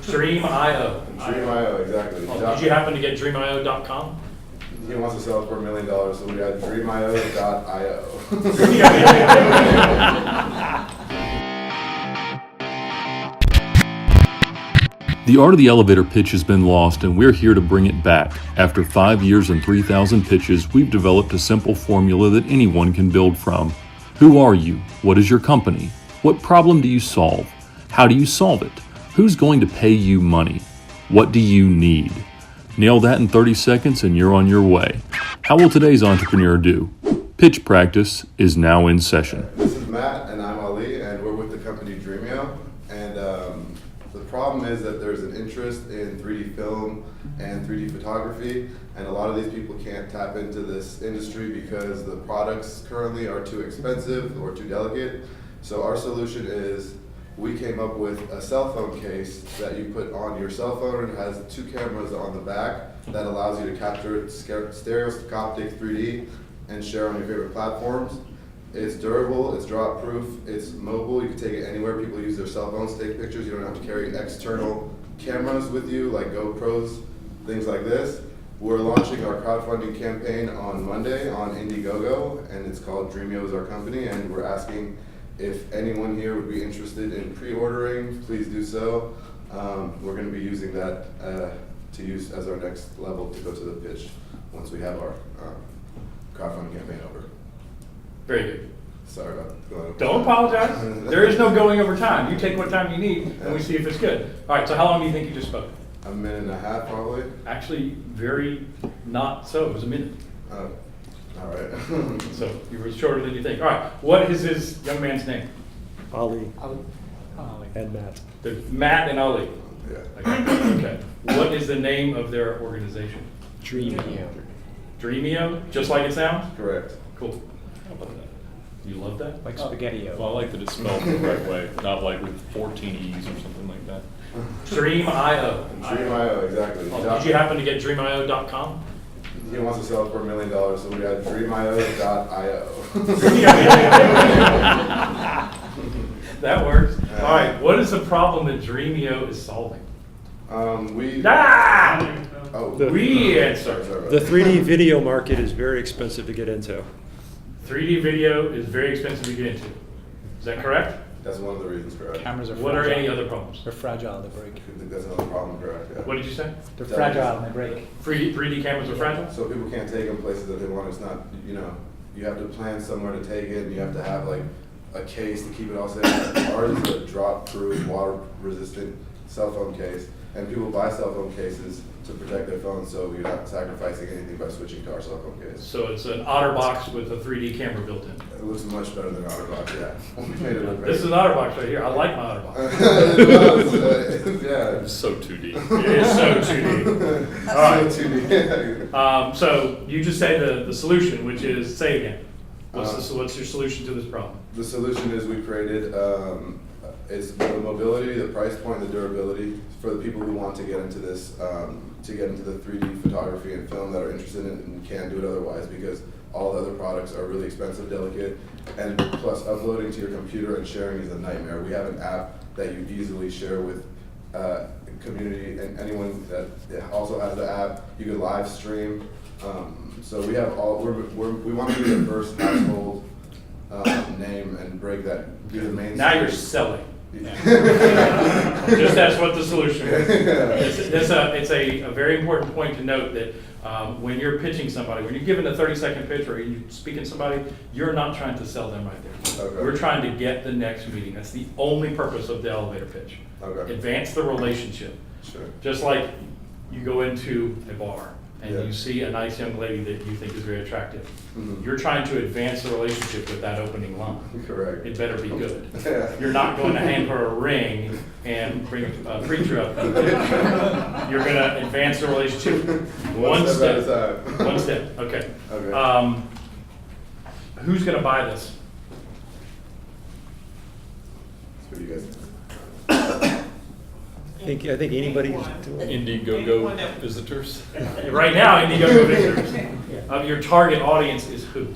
Dream.io. Dream.io, exactly. Oh, did you happen to get dreamio.com? He wants to sell it for $1 million, so we got dreamio.io. The art of the elevator pitch has been lost, and we're here to bring it back. After 5 years and 3,000 pitches, we've developed a simple formula that anyone can build from. Who are you? What is your company? What problem do you solve? How do you solve it? Who's going to pay you money? What do you need? Nail that in 30 seconds and you're on your way. How will today's entrepreneur do? Pitch practice is now in session. This is Matt, and I'm Ali, and we're with the company Dreamio. And the problem is that there's an interest in 3D film and 3D photography, and a lot of these people can't tap into this industry because the products currently are too expensive or too delicate. So our solution is we came up with a cell phone case that you put on your cell phone, and it has 2 cameras on the back that allows you to capture stereoscopic 3D and share on your favorite platforms. It's durable, it's drop proof, it's mobile, you can take it anywhere. People use their cell phones to take pictures. You don't have to carry external cameras with you like GoPros, things like this. We're launching our crowdfunding campaign on Monday on Indiegogo, and it's called Dreamio is our company, and we're asking if anyone here would be interested in pre-ordering, please do so. We're going to be using that to use as our next level to go to the pitch once we have our crowdfunding campaign over. Very good. Sorry about going over. Don't apologize. There is no going over time. You take what time you need, and we see if it's good. All right, so how long do you think you just spoke? A minute and a half, probably. Actually, very not so. It was a minute. All right. So you were shorter than you think. All right, what is this young man's name? Ali. Ali. And Matt. There's Matt and Ali. Yeah. Okay. What is the name of their organization? Dreamio. Dreamio, just like it sounds? Correct. Cool. How about that? You love that? Like spaghetti-o. Well, I like that it's spelled the right way, not like with 14 E's or something like that. Dream.io. Dreamio, exactly. Oh, did you happen to get dreamio.com? He wants to sell it for $1 million, so we got dreamio.io. That works. All right, what is the problem that Dreamio is solving? We Answer. Sorry about The that. 3D video market is very expensive to get into. 3D video is very expensive to get into. Is that correct? That's one of the reasons, correct. Cameras are What are fragile. any other problems? They're fragile, they break. I think that's another problem, correct, yeah. What did you say? They're That fragile is- and they break. 3D cameras are fragile? So people can't take them places that they want. It's not, you have to plan somewhere to take it, and you have to have like a case to keep it all safe. Ours is a drop-proof, water-resistant cell phone case, and people buy cell phone cases to protect their phones, so you're not sacrificing anything by switching to our cell phone case. So it's an OtterBox with a 3D camera built in. It looks much better than OtterBox, yeah. We made it look This is an OtterBox right here. I like my OtterBox. yeah. It's so 2D. It is so 2D. All right. So 2D. So you just say the solution, which is, say again. What's your solution to this problem? The solution is we created is the mobility, the price point, the durability for the people who want to get into this, to get into the 3D photography and film that are interested in it and can't do it otherwise because all the other products are really expensive, delicate, and plus uploading to your computer and sharing is a nightmare. We have an app that you easily share with community and anyone that also has the app. You can live stream. So we have all. We want to be the first household name and break that. Be the main. Now you're selling. Just that's what the solution is. It's a very important point to note that when you're pitching somebody, when you're giving a 30-second pitch or you're speaking to somebody, you're not trying to sell them right there. Okay. We're trying to get the next meeting. That's the only purpose of the elevator pitch. Okay. Advance the relationship. Sure. Just like you go into a bar and Yeah. you see a nice young lady that you think is very attractive. Mhm. You're trying to advance the relationship with that opening line. Correct. It better be good. Yeah. You're not going to hand her a ring and bring a preacher up. You're going to advance the relationship one step. At a time. One step. Okay. Okay. Who's going to buy this? What do you guys? I think anybody who's doing Indiegogo visitors. Right now, Indiegogo visitors. Your target audience is who?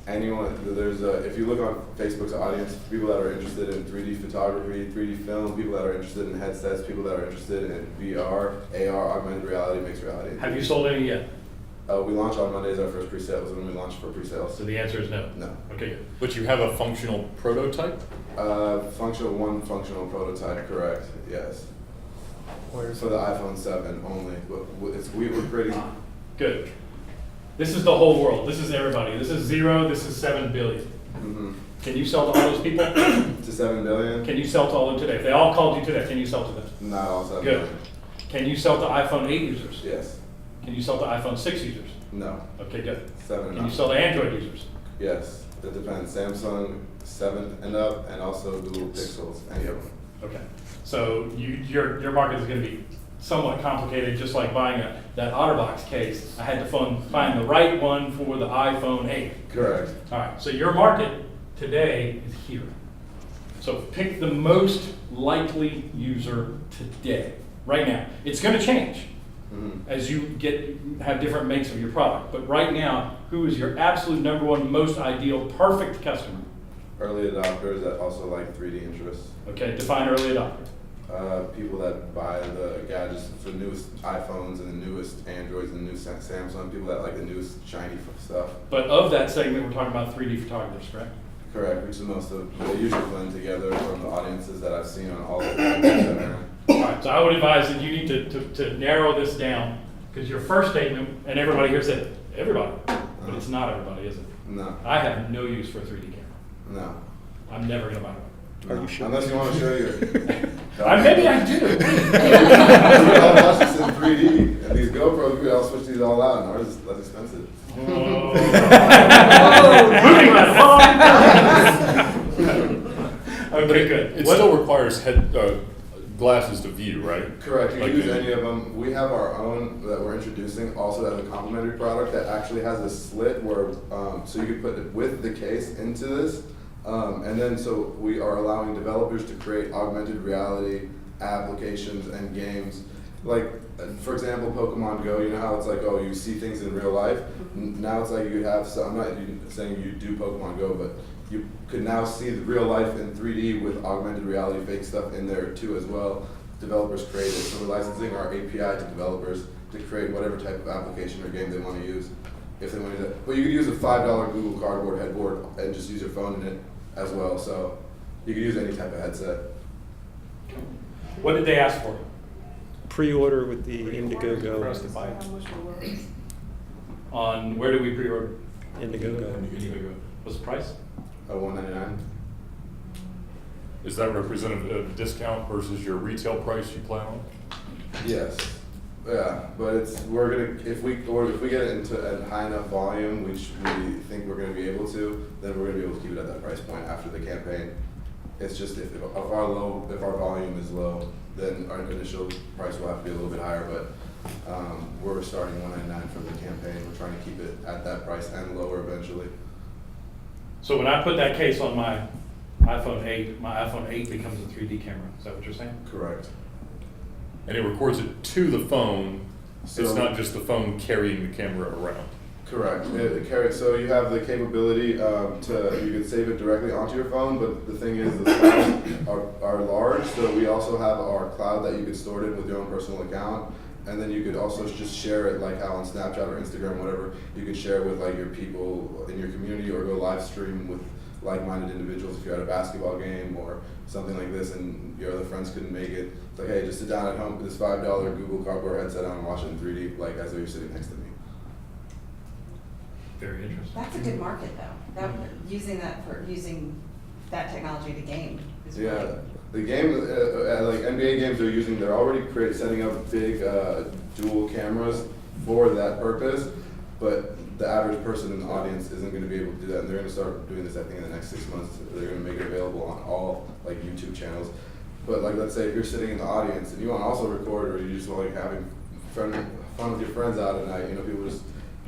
anyone, if you look on Facebook's audience, people that are interested in 3D photography, 3D film, people that are interested in headsets, people that are interested in VR, AR, augmented reality, mixed reality. Have you sold any yet? We launch on Mondays, our first pre-sales, and we launch for pre-sales. So the answer is no? No. Okay, good. But you have a functional prototype? One functional prototype, correct, yes. For the iPhone 7 only, but we're creating. Good. This is the whole world. This is everybody. This is 0, this is 7 billion. Can you sell to all those people? To 7 billion? Can you sell to all of them today? If they all called you today, can you sell to them? Not all 7 Good. billion. Can you sell to iPhone 8 users? Yes. Can you sell to iPhone 6 users? No. Okay, good. 7 and Can you up. sell to Android users? Yes. It depends. Samsung 7 and up, and also Google Pixels, any of them. Okay. So your market is going to be somewhat complicated, just like buying that OtterBox case. I had to find the right one for the iPhone 8. Correct. All right, so your market today is here. So pick the most likely user today, right now. It's going to change as you have different makes of your product. But right now, who is your absolute number one, most ideal, perfect customer? Early adopters that also like 3D interests. Okay, define early adopter. People that buy the gadgets, the newest iPhones and the newest Androids and the new Samsung, people that like the newest shiny stuff. But of that segment, we're talking about 3D photographers, correct? Correct, which is most of, they usually blend together from the audiences that I've seen on all the platforms. All right, so I would advise that you need to narrow this down, because your first statement, and everybody here said, everybody, but it's not everybody, is it? No, I have no use for a 3D camera. no. I'm never going to buy one. No. Are you sure? Unless you want to show your. Maybe I do. We could all watch this in 3D, and these GoPros, we could all switch these all out, and ours is less expensive. Moving right along. Okay, good. It What- still requires glasses to view, right? Correct, you Like can use the- any of them. We have our own that we're introducing also as a complementary product that actually has a slit where, so you can put it with the case into this. And then so we are allowing developers to create augmented reality applications and games. Like, for example, Pokemon Go, you know how it's like, oh, you see things in real life? Now it's like you have, so I'm not saying you do Pokemon Go, but you could now see the real life in 3D with augmented reality fake stuff in there too as well. Developers create it. So we're licensing our API to developers to create whatever type of application or game they want to use. If they want to use it. But you could use a $5 Google Cardboard headboard and just use your phone in it as well. So you could use any type of headset. What did they ask for? Pre-order with the Indiegogo. For us to buy it. On where do we pre-order? Indiegogo. What's the price? $199. Is that representative of discount versus your retail price you plan on? Yes. Yeah, but we're gonna if we get it into a high enough volume, which we think we're gonna be able to, then we're gonna be able to keep it at that price point after the campaign. It's just if our volume is low, then our initial price will have to be a little bit higher. But we're starting $199 for the campaign. We're trying to keep it at that price and lower eventually. So when I put that case on my iPhone 8, my iPhone 8 becomes a 3D camera. Is that what you're saying? Correct. And it records it to the phone. It's So- not just the phone carrying the camera around. Correct. So you have the capability you can save it directly onto your phone, but the thing is the files are large, so we also have our cloud that you could store it in with your own personal account, and then you could also just share it like how on Snapchat or Instagram, whatever, you could share it with like your people in your community or go live stream with like-minded individuals if you're at a basketball game or something like this and your other friends couldn't make it. It's like, hey, just sit down at home with this $5 Google Cardboard headset on and watch it in 3D, like as though you're sitting next to me. Very interesting. That's a good market though, using that technology to game is really. Yeah, the game, like NBA games they're already setting up big dual cameras for that purpose, but the average person in the audience isn't going to be able to do that, and they're going to start doing this, I think, in the next 6 months. They're going to make it available on all like YouTube channels. But like, let's say if you're sitting in the audience and you want to also record, or you just want like having fun with your friends out at night, people just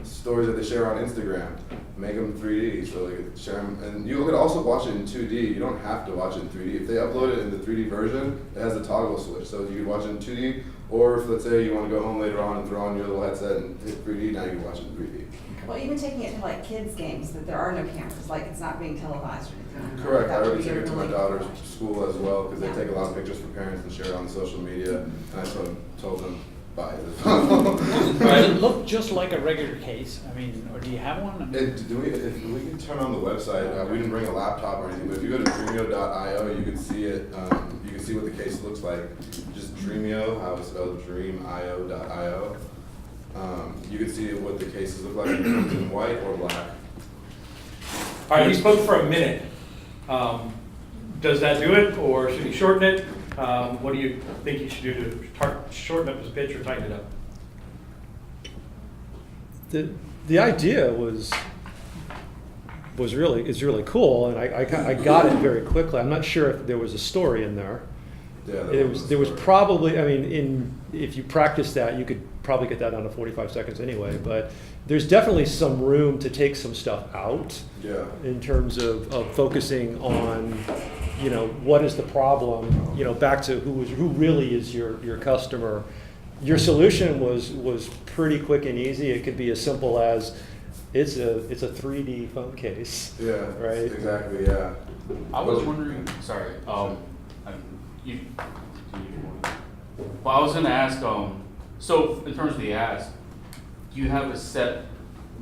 stories that they share on Instagram, make them 3D so they can share them. And you could also watch it in 2D. You don't have to watch it in 3D. If they upload it in the 3D version, it has a toggle switch. So you can watch it in 2D, or if let's say you want to go home later on and throw on your little headset and hit 3D, now you can watch it in 3D. Well, even taking it to like kids' games, that there are no cameras, like it's not being televised or anything like that. Correct. I That would already be took it to my really daughter's cool. school as well because they Yeah. take a lot of pictures for parents and share it on social media. And I told them, buy it. Does it look just like a regular case? I mean, or do you have one? I mean, If we can turn on the website, we didn't bring a laptop or anything, but if you go to dreamio.io, you can see it. You can see what the case looks like. Just Dreamio, how it's spelled, dreamio.io. You can see what the cases look like. It comes in white or black. All right, he spoke for a minute. Does that do it, or should he shorten it? What do you think he should do to shorten up his pitch or tighten it up? The idea is really cool, and I got it very quickly. I'm not sure if there was a story in there. Yeah, There was probably, I mean, if you practice that, you could probably get that down to 45 seconds anyway, but there's definitely some room to take some stuff out Yeah. in terms of focusing on, what is the problem, back to who really is your customer. Your solution was pretty quick and easy. It could be as simple as it's a 3D phone case. Yeah. Right. Exactly. Yeah. I was wondering, sorry, well, I was gonna ask, so in terms of the ask, do you have a set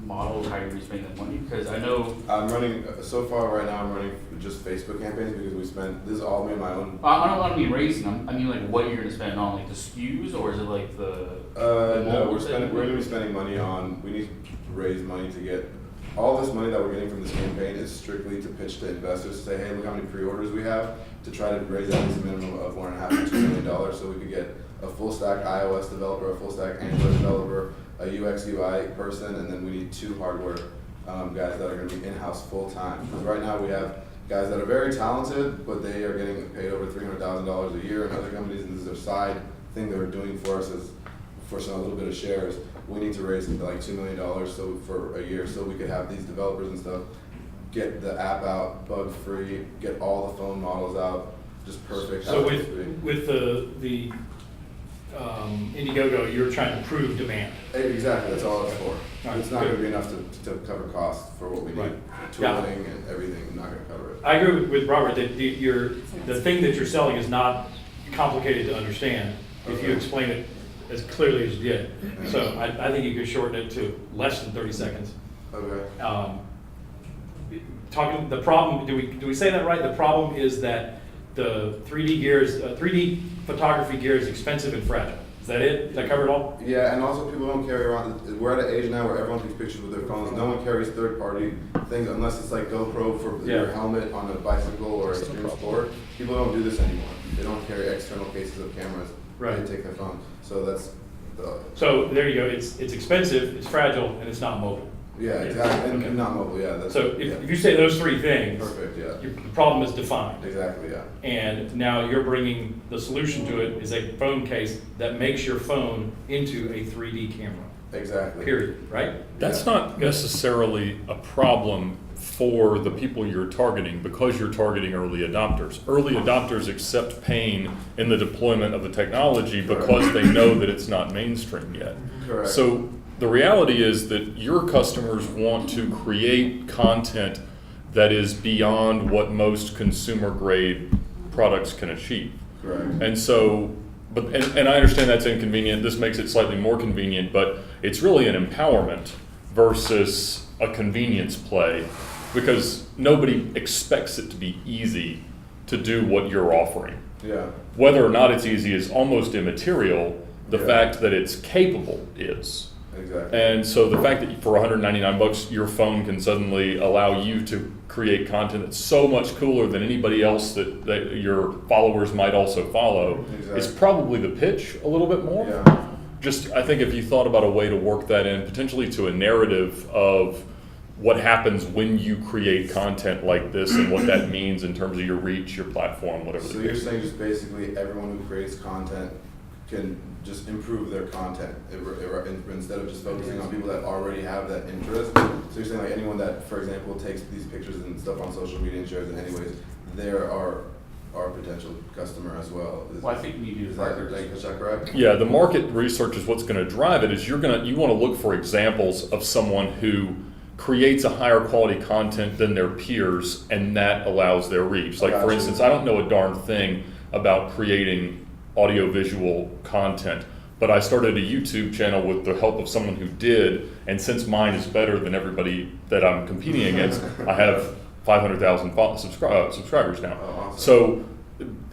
model of how you're spending that money? Because I know. I'm running, so far right now, I'm running just Facebook campaigns because this is all me and my own. I don't mean raising them, I mean like what you're gonna spend on, like the SKUs, or is it like the? No, we're gonna be spending money on, we need to raise money to get, all this money that we're getting from this campaign is strictly to pitch to investors, to say, hey, look how many pre-orders we have, to try to raise at least a minimum of $1.5 to $2 million so we could get a full stack iOS developer, a full stack Android developer, a UX UI person, and then we need 2 hardware guys that are gonna be in-house full-time. Because right now we have guys that are very talented, but they are getting paid over $300,000 a year in other companies, and this is their side thing they're doing for us is for a little bit of shares. We need to raise like $2 million for a year so we could have these developers and stuff get the app out bug-free, get all the phone models out, just perfect. So with the Indiegogo, you're trying to prove demand. Exactly, that's all it's for. All right, It's not going to good. be enough to cover costs for what we need. Right. Tooling and everything, not going to cover it. I agree with Robert that the thing that you're selling is not complicated to understand if you Okay. explain it as clearly as you did. So I think you could shorten it to less than 30 seconds. Okay. Talking, the problem, do we say that right? The problem is that the 3D photography gear is expensive and fragile. Is that it? Does that cover it all? Yeah, and also people don't carry around, we're at an age now where everyone takes pictures with their phones. No one carries third-party things unless it's like GoPro for your helmet on a bicycle or extreme sport. People don't do this anymore. They don't carry external cases of cameras. Right. They take their phone. So that's the, So there you go. It's expensive, it's fragile, and it's not mobile. yeah, exactly. And Okay. not mobile, yeah. That's, So yeah. if you say those 3 things, Perfect, yeah. the problem is defined. Exactly, yeah. And now you're bringing the solution to it is a phone case that makes your phone into a 3D camera, Exactly. period, right? That's not necessarily a problem for the people you're targeting because you're targeting early adopters. Early adopters accept pain in the deployment of the technology because they know that it's not mainstream yet. Correct. So the reality is that your customers want to create content that is beyond what most consumer grade products can achieve. Correct. And so, and I understand that's inconvenient. This makes it slightly more convenient, but it's really an empowerment versus a convenience play because nobody expects it to be easy to do what you're offering. Yeah. Whether or not it's easy is almost immaterial. The Yeah. fact that it's capable is. Exactly. And so the fact that for $199 your phone can suddenly allow you to create content that's so much cooler than anybody else that your followers might also follow is Exactly. probably the pitch a little bit more. Yeah. Just, I think if you thought about a way to work that in potentially to a narrative of what happens when you create content like this and what that means in terms of your reach, your platform, whatever So the you're case. saying just basically everyone who creates content can just improve their content instead of just focusing on people that already have that interest. So you're saying like anyone that, for example, takes these pictures and stuff on social media and shares it anyways, they're our potential customer as well. Well, I think we do Is that correct? Yeah, the market research is what's going to drive it. Is you want to look for examples of someone who creates a higher quality content than their peers, and that allows their reach. Like for instance, I don't know a darn thing about creating audiovisual content, but I started a YouTube channel with the help of someone who did, and since mine is better than everybody that I'm competing against, I have 500,000 subscribers now. Oh, awesome. So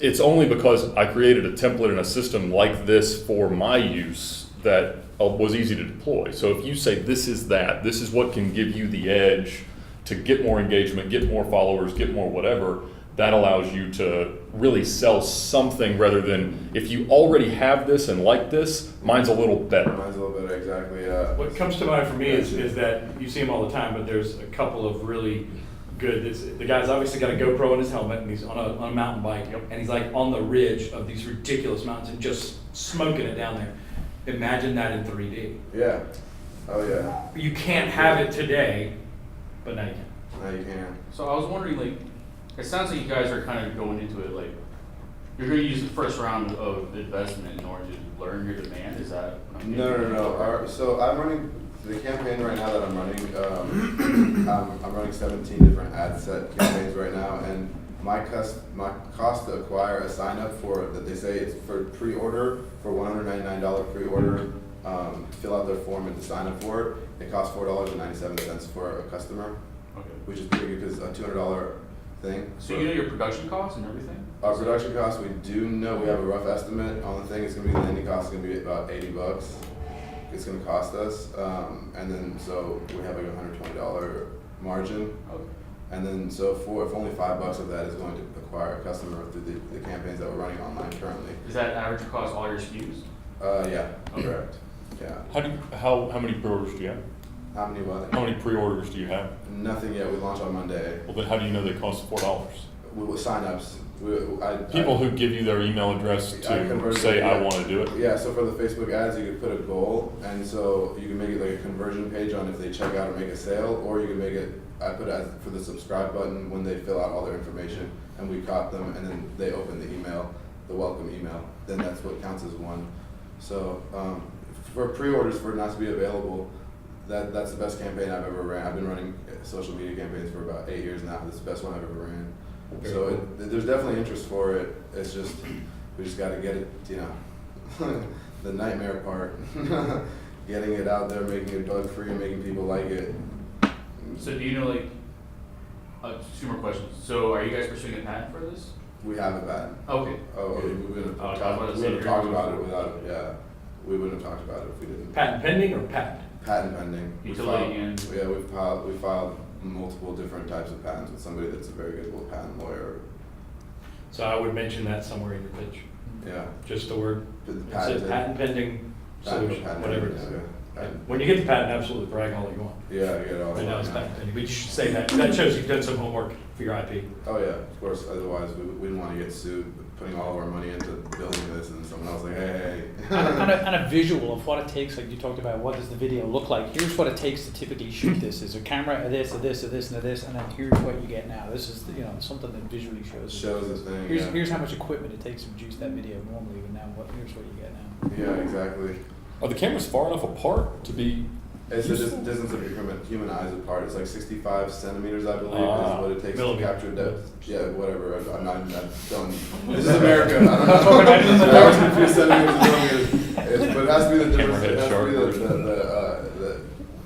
it's only because I created a template and a system like this for my use that was easy to deploy. So if you say this is what can give you the edge to get more engagement, get more followers, get more whatever, that allows you to really sell something rather than if you already have this and like this, mine's a little better. Mine's a little better, exactly. What comes to mind for me is that you see him all the time, but there's a couple of really good. The guy's obviously got a GoPro in his helmet, and he's on a mountain bike, and he's like on the ridge of these ridiculous mountains and just smoking it down there. Imagine that in 3D. Yeah. Oh yeah. You can't have it today, but now you can. Now you can. So I was wondering, like, it sounds like you guys are kind of going into it like you're going to use the first round of investment in order to learn your demand. Is that? No. So I'm running the campaign right now that I'm running. I'm running 17 different ad set campaigns right now, and my cost to acquire a sign up for that they say it's for pre-order for $199 pre-order. Fill out their form and to sign up for it. It costs $4.97 for a customer, Okay. which is pretty good because a $200 thing. So you know your production costs and everything? Our production costs, we do know, we have a rough estimate on the thing. It's gonna be, the ending cost is gonna be about $80. It's gonna cost us, and then so we have like a $120 margin. Okay. And then so if only $5 of that is going to acquire a customer through the campaigns that we're running online currently. Is that average across all your SKUs? Yeah, correct. Yeah. How many pre-orders do you have? How many what? How many pre-orders do you have? Nothing yet. We launch on Monday. Well, then how do you know they cost $4? We sign-ups. People who give you their email address to say, I want to do it? Yeah, so for the Facebook ads, you could put a goal, and so you can make it like a conversion page on if they check out or make a sale, or you can make it, I put it as for the subscribe button when they fill out all their information, and we caught them, and then they open the email, the welcome email, then that's what counts as one. So for pre-orders, for it not to be available, that's the best campaign I've ever ran. I've been running social media campaigns for about 8 years now. This is the best one I've ever ran. So there's definitely interest for it. It's just, we just got to get it, the nightmare part. Getting it out there, making it bug free, and making people like it. So do you know, like, 2 more questions. So are you guys pursuing a patent for this? We have a patent. Okay. We wouldn't I was have about to say, talked about it without it, yeah. We wouldn't have talked about it if we didn't. Patent pending or patent? Patent pending. Utility and- Yeah, we filed multiple different types of patents with somebody that's a very good patent lawyer. So I would mention that somewhere in your pitch. Yeah. Just the word, The it says patent pending solution, patent whatever it pending, is. yeah. When you get the patent, absolutely brag all you want. Yeah, you get it all. Right now it's patent pending, but you should say that. That shows you've done some homework for your IP. Oh yeah, of course. Otherwise, we wouldn't want to get sued putting all of our money into building this, and someone else like, hey. And a visual of what it takes, like you talked about, what does the video look like? Here's what it takes to typically shoot this. Is a camera, of this, of this, of this, and of this, and then here's what you get now. This is something that visually shows. Shows this thing. Here's how much equipment it takes to produce that video normally, and now here's what you get now. Yeah, exactly. Are the cameras far enough apart to be? It's the distance of your human eyes apart. It's like 65 centimeters, I believe, is what it takes to capture depth. Yeah, whatever. I'm not done. This is America. I don't know. It's a few centimeters, but it has to be the difference. It has to be the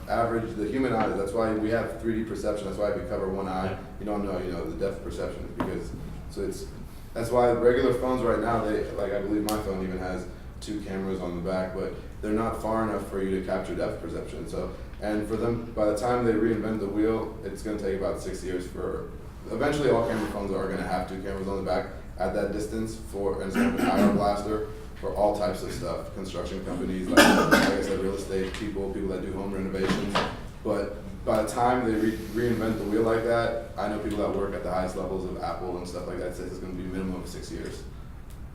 average, the human eye. That's why we have 3D perception. That's why if you cover one eye, you don't know, the depth of perception is because that's why regular phones right now, I believe my phone even has 2 cameras on the back, but they're not far enough for you to capture depth perception. So, and for them, by the time they reinvent the wheel, it's going to take about 6 years for. Eventually, all camera phones are going to have 2 cameras on the back at that distance and it's an IR blaster for all types of stuff. Construction companies, like I said, real estate people that do home renovations. But by the time they reinvent the wheel like that, I know people that work at the highest levels of Apple and stuff like that says it's going to be a minimum of 6 years.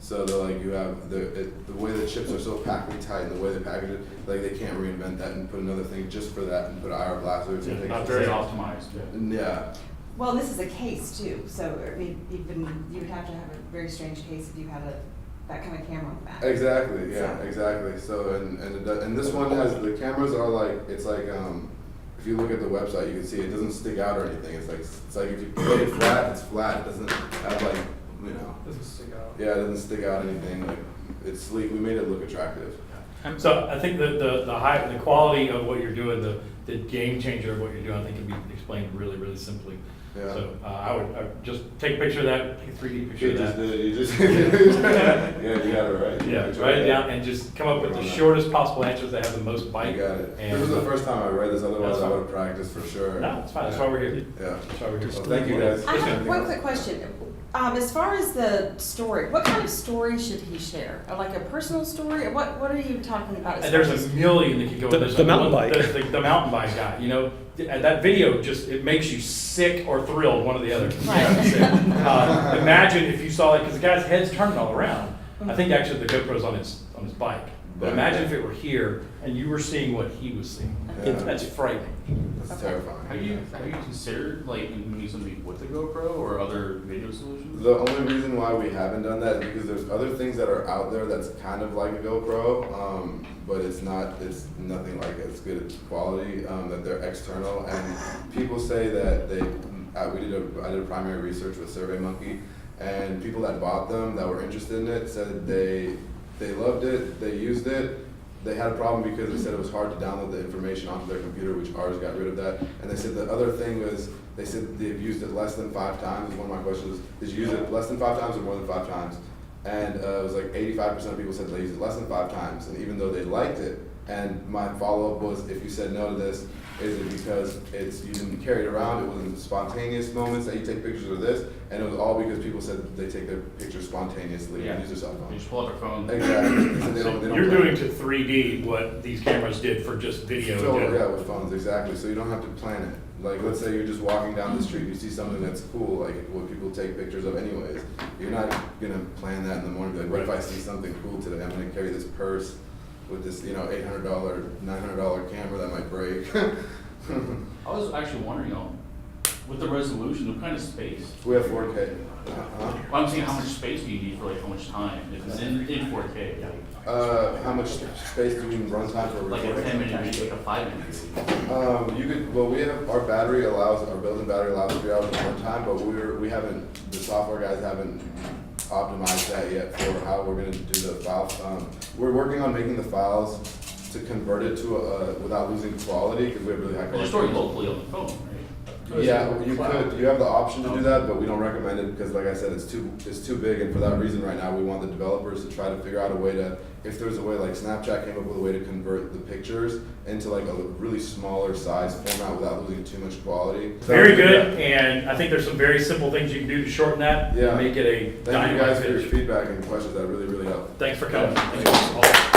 So they're like, you have the way the chips are so packed tight and the way they package it, like they can't reinvent that and put another thing just for that and put IR blasters and things. Not very optimized. Yeah. Well, this is a case too, so I mean, you would have to have a very strange case if you had that kind of camera on the back. Exactly. Yeah. So- Exactly. So and this one has the cameras are like it's like if you look at the website you can see it doesn't stick out or anything. It's like if you play it flat, it's flat. It doesn't have like Doesn't stick out. yeah, it doesn't stick out anything. Like it's sleek. We made it look attractive. So I think the quality of what you're doing, the game changer of what you're doing, I think can be explained really, really simply. Yeah. So I would just take a picture of that, take a 3D picture You of just that. did it. You just yeah, you got it right. Yeah, write it down and just come up with the shortest possible answers that have the most You bite. got it. And This was the first time I read this. Otherwise, That's I fine. would have practiced for sure. No, it's fine. That's why we're here. Yeah. That's why we're here. Well, thank you guys. I have Anything one else? quick question. As far as the story, what kind of story should he share? Like a personal story? Or what are you talking about? as And there's far a as- million that could go The- in this. the mountain One- bike. The mountain bike guy, you know, that video it makes you sick or thrilled, one or the other. Right. Imagine if you saw it, because the guy's head's turning all around. I think actually the GoPro's on his bike. But Right. imagine if it were here and you were seeing what he was seeing. Yeah. That's frightening. That's Okay. terrifying. Have you considered like doing something with the GoPro or other video solutions? The only reason why we haven't done that is because there's other things that are out there that's kind of like a GoPro, but it's nothing like as good as quality, that they're external. And people say that I did a primary research with SurveyMonkey, and people that bought them that were interested in it said they loved it, they used it. They had a problem because they said it was hard to download the information onto their computer, which ours got rid of that. And they said the other thing was, they said they've used it less than 5 times. One of my questions is, did you use it less than 5 times or more than 5 times? And it was like 85% of people said they used it less than 5 times. And even though they liked it, and my follow-up was, if you said no to this, is it because you didn't carry it around, it wasn't spontaneous moments that you take pictures of this, and it was all because people said they take their pictures spontaneously and use their cell You phone. just pull out their phone. Exactly. They said they don't You're plan. doing to 3D what these cameras did for just video. in Totally, general. yeah, with phones, exactly. So you don't have to plan it. Like, let's say you're just walking down the street, you see something that's cool, like what people take pictures of anyways. You're not gonna plan that in the morning, be like, what if I see something cool today? I'm gonna carry this purse with this, $800, $900 camera that might break. I was actually wondering, with the resolution, what kind of space? We have 4K. Well, I'm saying how much space do you need for like how much time? If it's in 4K, How much space do we run time for like a recording? 10-minute video, like a 5-minute video. We have, our built-in battery allows 3 hours of runtime, but we haven't, the software guys haven't optimized that yet for how we're gonna do the files. We're working on making the files to convert it to without losing quality, because we have really high But quality. you're storing locally on the phone, right? Yeah, you could, you have the option to do that, but we don't recommend it because like I said, it's too big, and for that reason right now, we want the developers to try to figure out a way to, if there's a way, like Snapchat came up with a way to convert the pictures into like a really smaller size format without losing too much quality. Very good, and I think there's some very simple things you can do to shorten that Yeah. and make it a Thank you dynamite guys for your finish. feedback and questions, that really, really helped. Thanks for coming. Thank you all.